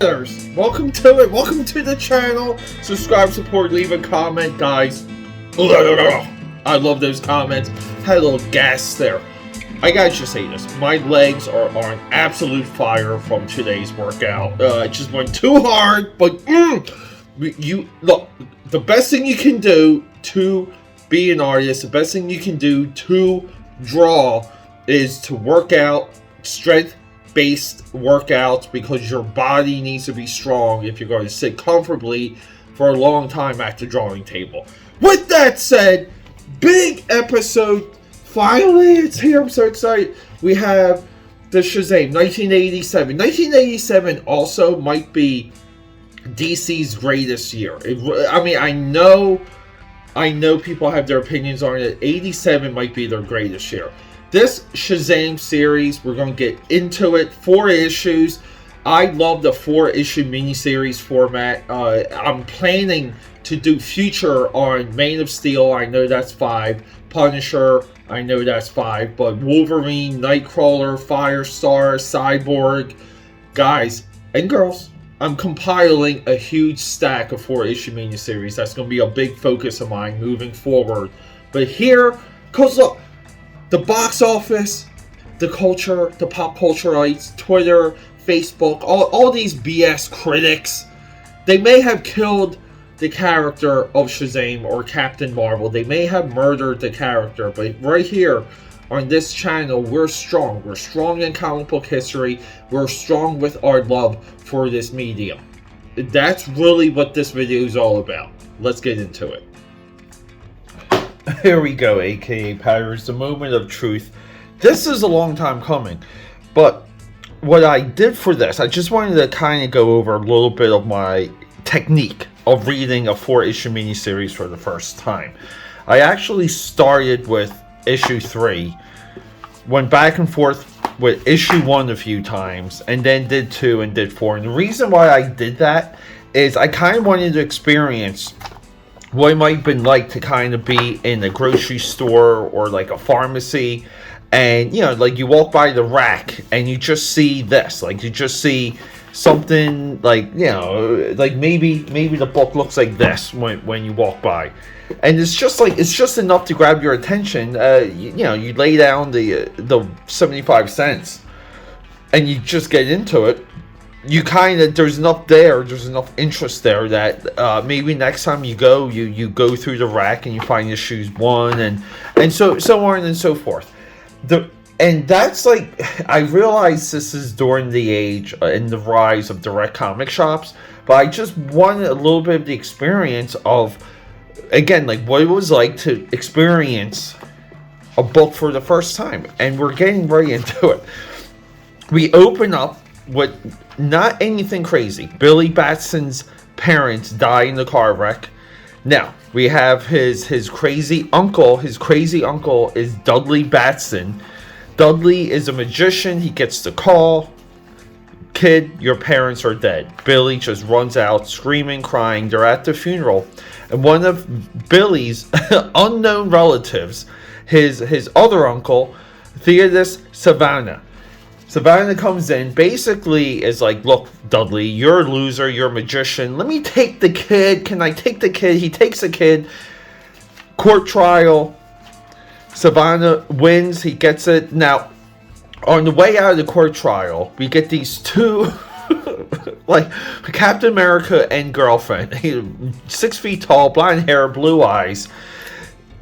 Welcome to the channel. Subscribe, support, leave a comment, guys. I love those comments. Had a little gas there. I gotta just say this, my legs are on absolute fire from today's workout. It just went too hard, but you look, the best thing you can do to be an artist, the best thing you can do to draw is to work out, strength-based workouts, because your body needs to be strong if you're going to sit comfortably for a long time at the drawing table. With that said, big episode. Finally, it's here. I'm so excited. We have the Shazam 1987. 1987 also might be DC's greatest year. I know people have their opinions on it. 87 might be their greatest year. This Shazam series, we're going to get into it. 4 issues. I love the 4-issue miniseries format. I'm planning to do future on Man of Steel. I know that's 5. Punisher, I know that's 5. But Wolverine, Nightcrawler, Firestar, Cyborg, guys and girls, I'm compiling a huge stack of 4-issue miniseries. That's going to be a big focus of mine moving forward. But here, because look, the box office, the culture, the pop cultureites, Twitter, Facebook, all these BS critics, they may have killed the character of Shazam or Captain Marvel. They may have murdered the character, but right here on this channel, we're strong. We're strong in comic book history. We're strong with our love for this medium. That's really what this video is all about. Let's get into it. Here we go, AKAPAD, the moment of truth. This is a long time coming, but what I did for this, I just wanted to kind of go over a little bit of my technique of reading a 4-issue miniseries for the first time. I actually started with issue 3, went back and forth with issue 1 a few times, and then did 2 and did 4. And the reason why I did that is I kind of wanted to experience what it might have been like to kind of be in a grocery store or like a pharmacy, and like you walk by the rack and you just see this, like you just see something like, like maybe the book looks like this when you walk by, and it's just enough to grab your attention. You lay down the 75 cents and you just get into it. You there's enough interest there that maybe next time you go through the rack and you find the shoes 1 and so on and so forth. And that's like, I realize this is during the age and the rise of direct comic shops, but I just wanted a little bit of the experience of, again, like what it was like to experience a book for the first time. And we're getting right into it. We open up with not anything crazy. Billy Batson's parents die in the car wreck. Now, we have his crazy uncle. His crazy uncle is Dudley Batson. Dudley is a magician. He gets the call. Kid, your parents are dead. Billy just runs out screaming, crying. They're at the funeral. And one of Billy's unknown relatives, his other uncle, Theodus Savannah. Savannah comes in, basically is like, look, Dudley, you're a loser, you're a magician. Let me take the kid. Can I take the kid? He takes the kid. Court trial. Savannah wins. He gets it. Now, on the way out of the court trial, we get these two, like Captain America and girlfriend. 6 feet tall, blonde hair, blue eyes.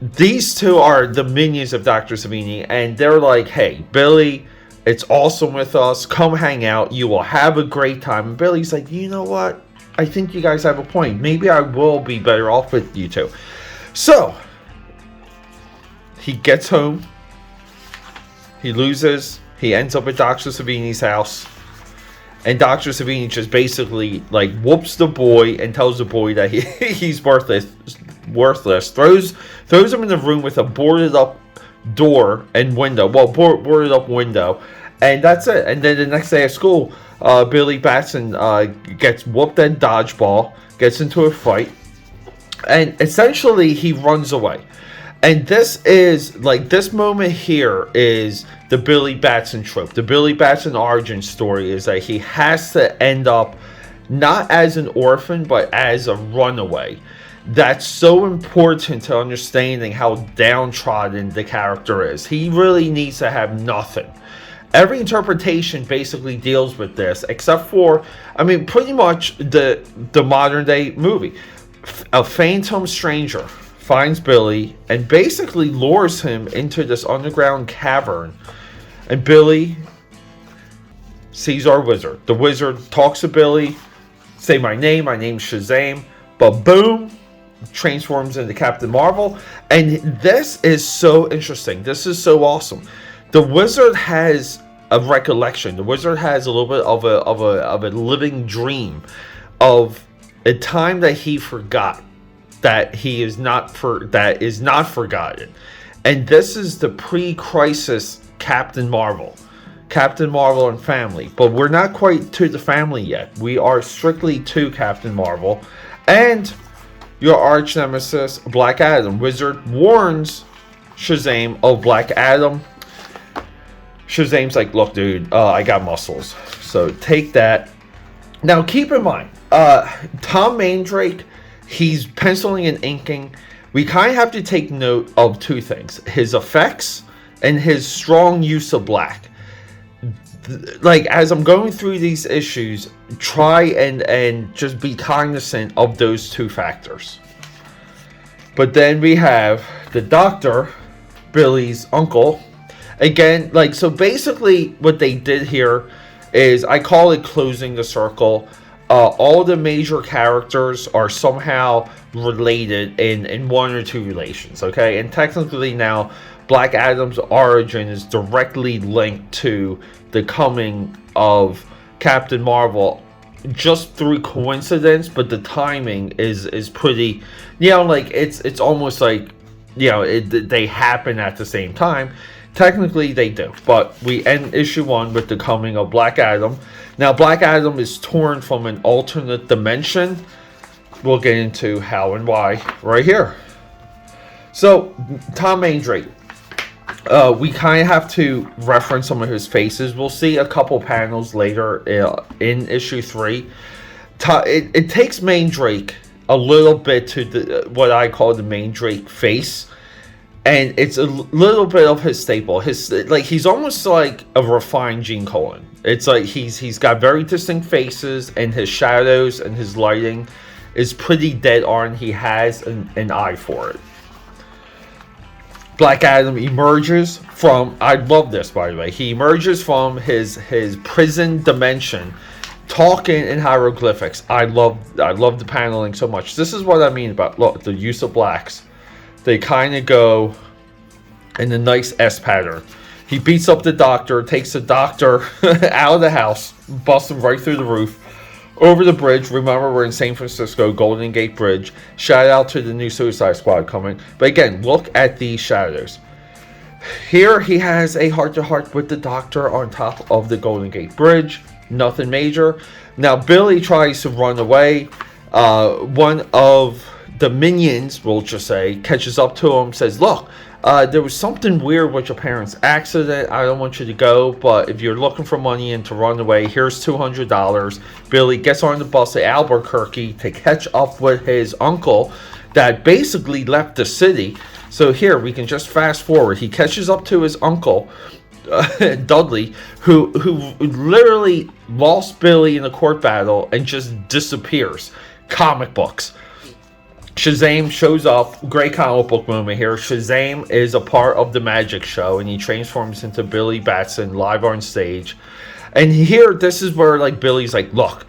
These two are the minions of Dr. Savini, and they're like, hey, Billy, it's awesome with us. Come hang out. You will have a great time. And Billy's like, you know what? I think you guys have a point. Maybe I will be better off with you two. So, he gets home. He loses. He ends up at Dr. Savini's house. And Dr. Savini just basically, like, whoops the boy and tells the boy that he's worthless. Throws him in the room with a boarded up door and window. Well, boarded up window. And that's it. And then the next day at school, Billy Batson gets whooped at dodgeball, gets into a fight, and essentially he runs away. And this is like this moment here is the Billy Batson trope. The Billy Batson origin story is that he has to end up not as an orphan but as a runaway. That's so important to understanding how downtrodden the character is. He really needs to have nothing. Every interpretation basically deals with this, except for, I mean, pretty much the modern day movie. A phantom stranger finds Billy and basically lures him into this underground cavern. And Billy sees our wizard. The wizard talks to Billy, say my name's Shazam, but boom, transforms into Captain Marvel. And this is so interesting. This is so awesome. The wizard has a recollection. The wizard has a little bit of a living dream of a time that he forgot, that is not forgotten. And this is the pre-crisis Captain Marvel and family. But we're not quite to the family yet. We are strictly to Captain Marvel and your arch nemesis Black Adam. Wizard warns Shazam of Black Adam. Shazam's like, look, dude, I got muscles, so take that. Now, keep in mind, Tom Mandrake, he's penciling and inking. We kind of have to take note of two things: his effects and his strong use of black. Like, as I'm going through these issues, try and just be cognizant of those two factors. But then we have the Doctor, Billy's uncle. Again, like, so basically what they did here is, I call it closing the circle. All the major characters are somehow related in one or two relations, okay? And technically now, Black Adam's origin is directly linked to the coming of Captain Marvel, just through coincidence, but the timing is pretty, like, it's almost like, they happen at the same time. Technically, they do, but we end issue 1 with the coming of Black Adam. Now, Black Adam is torn from an alternate dimension. We'll get into how and why right here. So, Tom Mandrake. We kind of have to reference some of his faces. We'll see a couple panels later in issue 3. It takes Mandrake a little bit to what I call the Mandrake face. And it's a little bit of his staple. He's almost like a refined Gene Colan. It's like he's got very distinct faces, and his shadows and his lighting is pretty dead on. He has an eye for it. Black Adam emerges from, I love this, by the way. He emerges from his prison dimension, talking in hieroglyphics. I love the paneling so much. This is what I mean about, look, the use of blacks. They kind of go in a nice S pattern. He beats up the Doctor, takes the Doctor out of the house, busts him right through the roof, over the bridge. Remember, we're in San Francisco, Golden Gate Bridge. Shout out to the new Suicide Squad coming. But again, look at these shadows. Here he has a heart-to-heart with the Doctor on top of the Golden Gate Bridge. Nothing major. Now, Billy tries to run away. One of the minions, we'll just say, catches up to him, says, look, there was something weird with your parents' accident. I don't want you to go, but if you're looking for money and to run away, here's $200. Billy gets on the bus to Albuquerque to catch up with his uncle that basically left the city. So here, we can just fast forward. He catches up to his uncle, Dudley, who literally lost Billy in a court battle and just disappears. Comic books. Shazam shows up. Great comic book moment here. Shazam is a part of the magic show, and he transforms into Billy Batson live on stage. And here, this is where, like, Billy's like, look,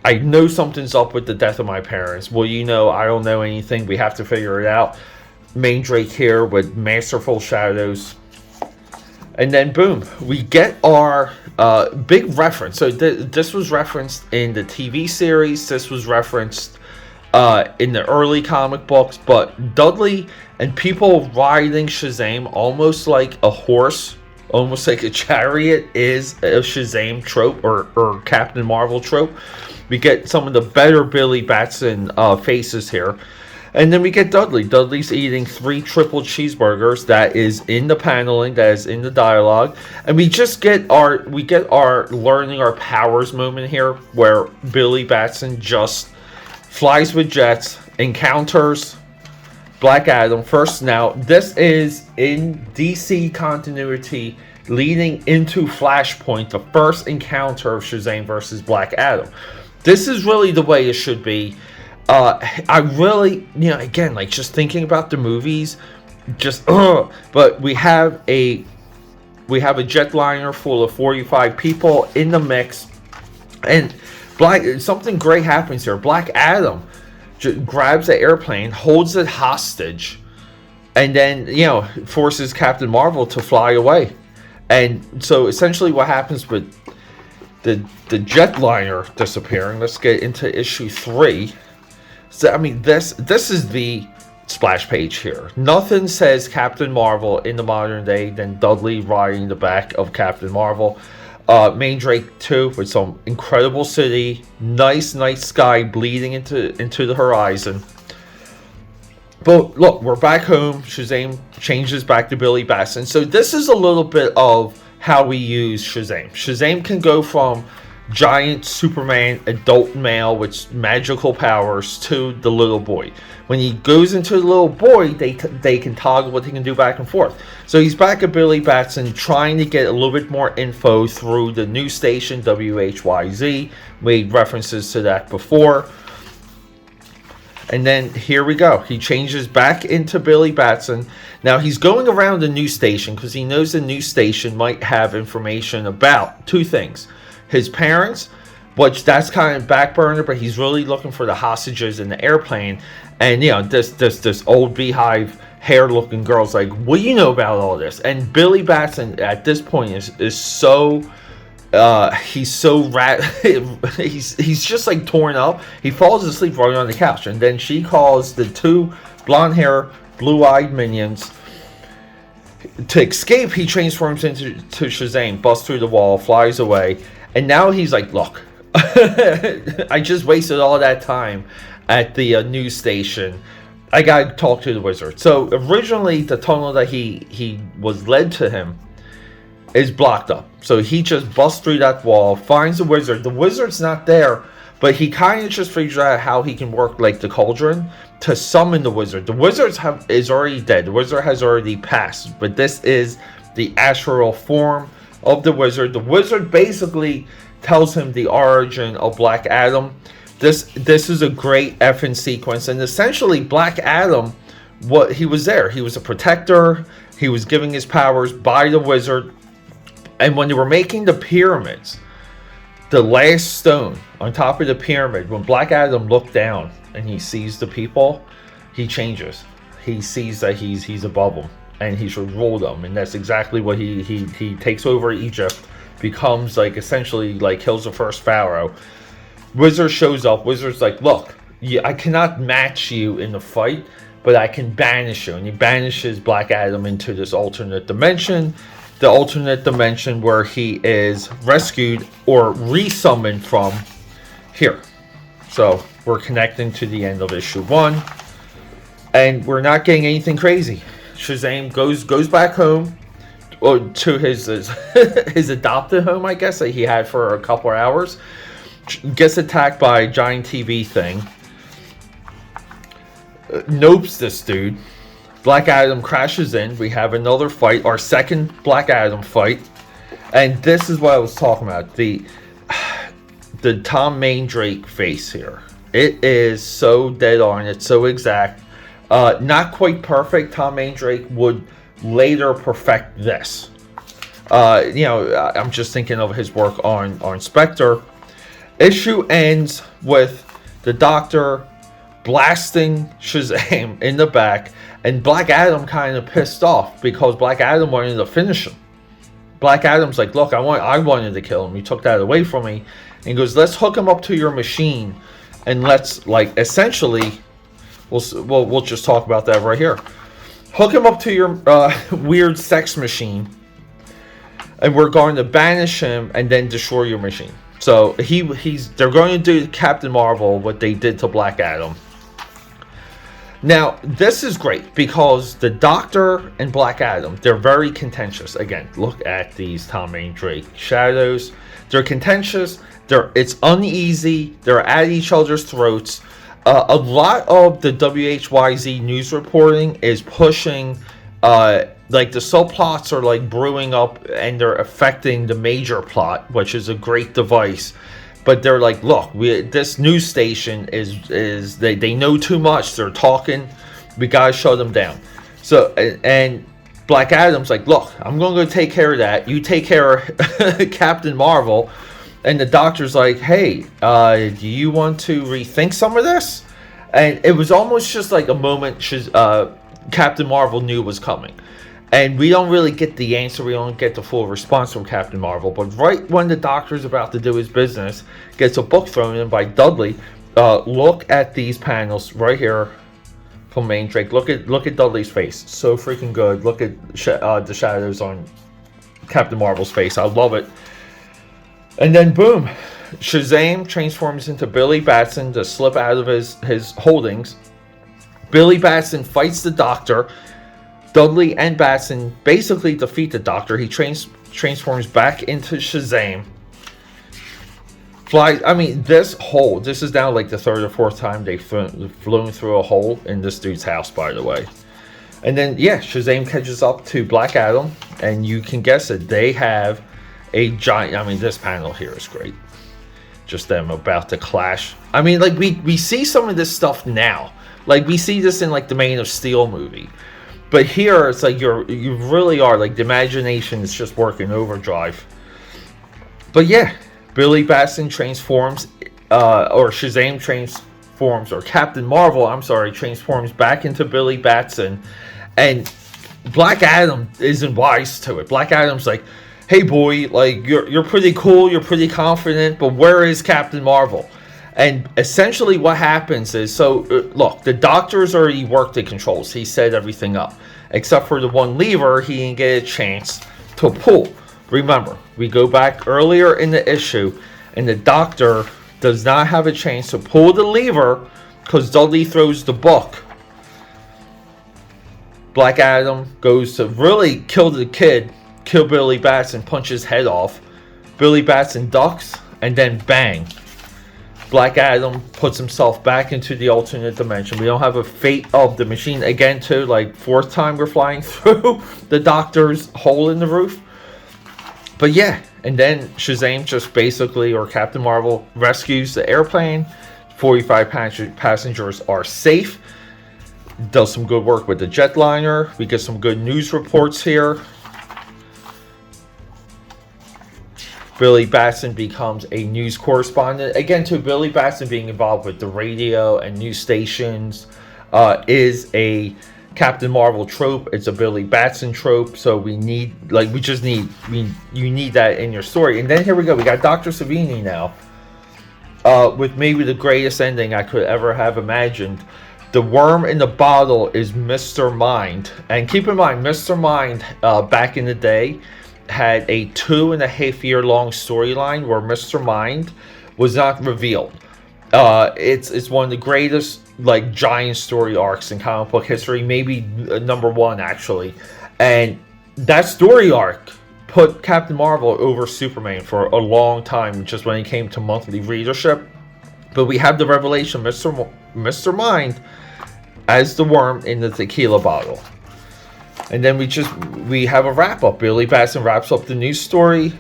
I know something's up with the death of my parents. Well, I don't know anything. We have to figure it out. Mandrake here with masterful shadows. And then, boom, we get our big reference. So this was referenced in the TV series. This was referenced in the early comic books, but Dudley and people riding Shazam almost like a horse, almost like a chariot, is a Shazam trope or Captain Marvel trope. We get some of the better Billy Batson faces here. And then we get Dudley. Dudley's eating 3 triple cheeseburgers. That is in the paneling. That is in the dialogue. And we just get our learning our powers moment here, where Billy Batson just flies with jets, encounters Black Adam first. Now, this is in DC continuity leading into Flashpoint, the first encounter of Shazam versus Black Adam. This is really the way it should be. I really, again, like just thinking about the movies, but we have a jetliner full of 45 people in the mix, and something great happens here. Black Adam grabs the airplane, holds it hostage, and then forces Captain Marvel to fly away. And so essentially, what happens with the jetliner disappearing? Let's get into issue 3. So, I mean, this is the splash page here. Nothing says Captain Marvel in the modern day than Dudley riding the back of Captain Marvel. Mandrake 2 with some incredible city, nice night sky bleeding into the horizon. But look, we're back home. Shazam changes back to Billy Batson. So this is a little bit of how we use Shazam. Shazam can go from giant Superman adult male with magical powers to the little boy. When he goes into the little boy, they can toggle what he can do back and forth. So he's back at Billy Batson trying to get a little bit more info through the news station WHYZ. Made references to that before. And then here we go. He changes back into Billy Batson. Now he's going around the news station because he knows the news station might have information about 2 things. His parents, which that's kind of back burner, but he's really looking for the hostages in the airplane. And this old beehive hair looking girl's like, what do you know about all this? And Billy Batson at this point is so he's just like torn up. He falls asleep right on the couch, and then she calls the 2 blonde hair, blue-eyed minions. To escape, he transforms into Shazam, busts through the wall, flies away. And now he's like, look, I just wasted all that time at the news station. I gotta talk to the wizard. So originally the tunnel that he was led to him is blocked up. So he just busts through that wall, finds the wizard. The wizard's not there, but he kind of just figures out how he can work like the cauldron to summon the wizard. The wizard is already dead. The wizard has already passed, but this is the astral form of the wizard. The wizard basically tells him the origin of Black Adam. This is a great effing sequence, and essentially Black Adam, what he was there, he was a protector. He was giving his powers by the wizard. And when they were making the pyramids, the last stone on top of the pyramid, when Black Adam looked down and he sees the people, he changes. He sees that he's above them, and he should rule them, and that's exactly what he takes over Egypt, becomes like essentially like kills the first pharaoh. Wizard shows up. Wizard's like, look, I cannot match you in the fight, but I can banish you. And he banishes Black Adam into this alternate dimension, the alternate dimension where he is rescued or resummoned from here. So we're connecting to the end of issue 1, and we're not getting anything crazy. Shazam goes back home, or to his adopted home, I guess, that he had for a couple of hours. Gets attacked by a giant TV thing. Nopes this dude. Black Adam crashes in. We have another fight, our second Black Adam fight, and this is what I was talking about. The Tom Mandrake face here. It is so dead on. It's so exact. Not quite perfect. Tom Mandrake would later perfect this. I'm just thinking of his work on Spectre. Issue ends with the Doctor blasting Shazam in the back, and Black Adam kind of pissed off because Black Adam wanted to finish him. Black Adam's like, look, I wanted to kill him. You took that away from me. And he goes, let's hook him up to your machine, and let's like essentially, we'll just talk about that right here. Hook him up to your weird sex machine, and we're going to banish him and then destroy your machine. So they're going to do Captain Marvel what they did to Black Adam. Now, this is great because the Doctor and Black Adam, they're very contentious. Again, look at these Tom Mandrake shadows. They're contentious. It's uneasy. They're at each other's throats. A lot of the WHYZ news reporting is pushing, like the subplots are like brewing up and they're affecting the major plot, which is a great device. But they're like, look, this news station is they know too much. They're talking. We gotta shut them down. So and Black Adam's like, look, I'm gonna go take care of that. You take care of Captain Marvel. And the Doctor's like, hey, do you want to rethink some of this? And it was almost just like a moment Captain Marvel knew was coming. And we don't really get the answer. We don't get the full response from Captain Marvel. But right when the Doctor's about to do his business, gets a book thrown in by Dudley. Look at these panels right here from Mandrake. Look at Dudley's face. So freaking good. Look at the shadows on Captain Marvel's face. I love it. And then boom, Shazam transforms into Billy Batson to slip out of his holdings. Billy Batson fights the Doctor. Dudley and Batson basically defeat the Doctor. He transforms back into Shazam. This is now like the third or fourth time they've flown through a hole in this dude's house, by the way. And then, yeah, Shazam catches up to Black Adam, and you can guess it, they have a giant, this panel here is great. Just them about to clash. Like, we see some of this stuff now. Like, we see this in, like, the Man of Steel movie. But here, it's like you really are, like, the imagination is just working overdrive. But yeah, Billy Batson transforms, or Shazam transforms, or Captain Marvel, transforms back into Billy Batson. And Black Adam isn't wise to it. Black Adam's like, hey boy, like, you're pretty cool, you're pretty confident, but where is Captain Marvel? And essentially what happens is, look, the Doctor's already worked the controls. He set everything up. Except for the one lever he didn't get a chance to pull. Remember, we go back earlier in the issue, and the Doctor does not have a chance to pull the lever because Dudley throws the book. Black Adam goes to really kill the kid, kill Billy Batson, punch his head off. Billy Batson ducks, and then bang. Black Adam puts himself back into the alternate dimension. We don't have a fate of the machine again, too. Like, fourth time we're flying through the Doctor's hole in the roof. But yeah, and then Shazam just basically, or Captain Marvel, rescues the airplane. 45 passengers are safe. Does some good work with the jetliner. We get some good news reports here. Billy Batson becomes a news correspondent. Again, too, Billy Batson being involved with the radio and news stations is a Captain Marvel trope. It's a Billy Batson trope. So you need that in your story. And then here we go. We got Dr. Savini now. With maybe the greatest ending I could ever have imagined. The worm in the bottle is Mr. Mind. And keep in mind, Mr. Mind, back in the day, had a 2.5-year long storyline where Mr. Mind was not revealed. It's one of the greatest, like, giant story arcs in comic book history, maybe number one, actually. And that story arc put Captain Marvel over Superman for a long time, just when it came to monthly readership. But we have the revelation, Mr. Mind as the worm in the tequila bottle. And then we have a wrap-up. Billy Batson wraps up the news story.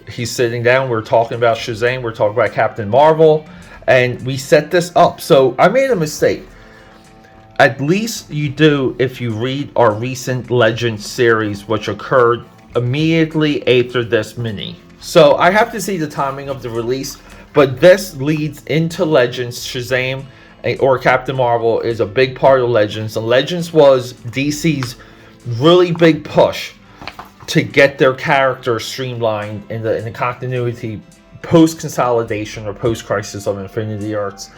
He's sitting down. We're talking about Shazam. We're talking about Captain Marvel. And we set this up. So I made a mistake. At least you do if you read our recent Legends series, which occurred immediately after this mini. So I have to see the timing of the release. But this leads into Legends. Shazam or Captain Marvel is a big part of Legends. And Legends was DC's really big push to get their characters streamlined in the continuity post consolidation or post Crisis of Infinity Earths.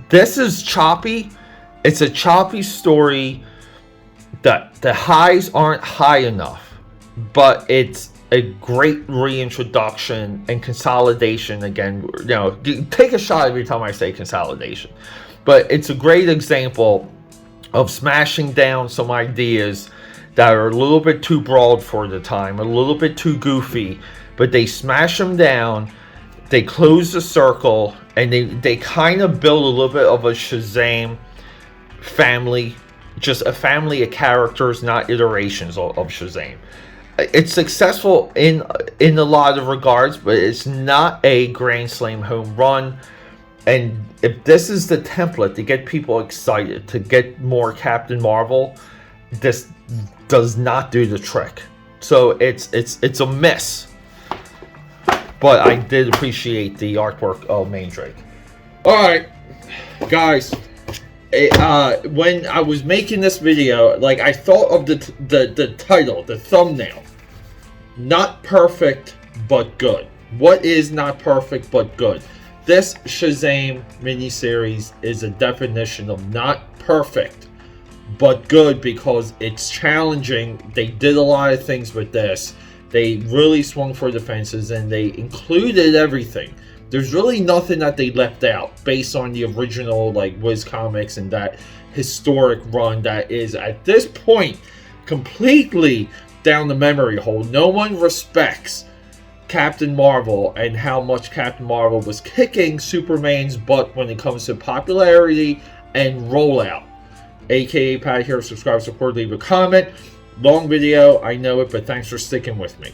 This is choppy. It's a choppy story that the highs aren't high enough, but it's a great reintroduction and consolidation again. Take a shot every time I say consolidation, but it's a great example of smashing down some ideas that are a little bit too broad for the time, a little bit too goofy, but they smash them down, they close the circle, and they kind of build a little bit of a Shazam family, just a family of characters, not iterations of Shazam. It's successful in a lot of regards, but it's not a Grand Slam home run. And if this is the template to get people excited, to get more Captain Marvel, this does not do the trick. So it's a miss. But I did appreciate the artwork of Mandrake. Alright, guys. When I was making this video, like, I thought of the title, the thumbnail. Not perfect, but good. What is not perfect, but good? This Shazam miniseries is a definition of not perfect, but good, because it's challenging. They did a lot of things with this. They really swung for the fences, and they included everything. There's really nothing that they left out based on the original, like, Wiz Comics and that historic run that is, at this point, completely down the memory hole. No one respects Captain Marvel and how much Captain Marvel was kicking Superman's butt when it comes to popularity and rollout. AKAPAD here. Subscribe, support, leave a comment. Long video, I know it, but thanks for sticking with me.